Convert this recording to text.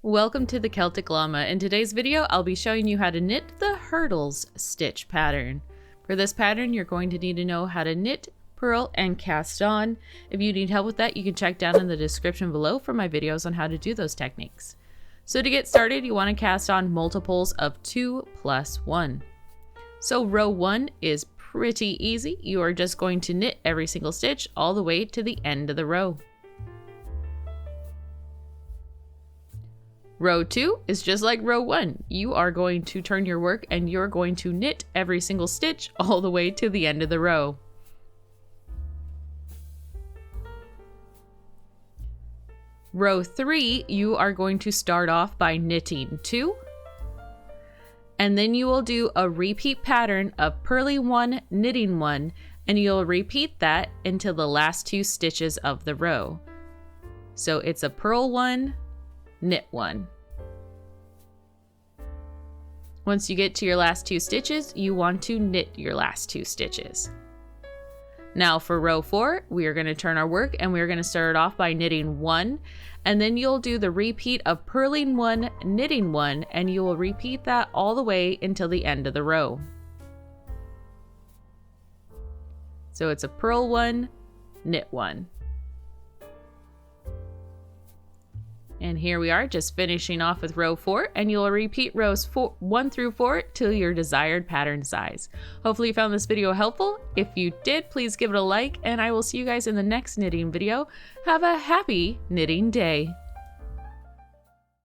Welcome to the Celtic Llama. In today's video, I'll be showing you how to knit the hurdles stitch pattern. For this pattern, you're going to need to know how to knit, purl, and cast on. If you need help with that, you can check down in the description below for my videos on how to do those techniques. So to get started, you want to cast on multiples of 2 plus 1. So row 1 is pretty easy. You are just going to knit every single stitch all the way to the end of the row. Row 2 is just like row 1. You are going to turn your work and you're going to knit every single stitch all the way to the end of the row. Row 3, you are going to start off by knitting 2, and then you will do a repeat pattern of purling 1, knitting 1, and you'll repeat that until the last 2 stitches of the row. So it's a purl 1, knit 1. Once you get to your last 2 stitches, you want to knit your last 2 stitches. Now for row 4, we are going to turn our work and we are going to start it off by knitting 1, and then you'll do the repeat of purling 1, knitting 1, and you will repeat that all the way until the end of the row. So it's a purl 1, knit 1. And here we are, just finishing off with row 4, and you'll repeat rows 1 through 4 till your desired pattern size. Hopefully you found this video helpful. If you did, please give it a like, and I will see you guys in the next knitting video. Have a happy knitting day.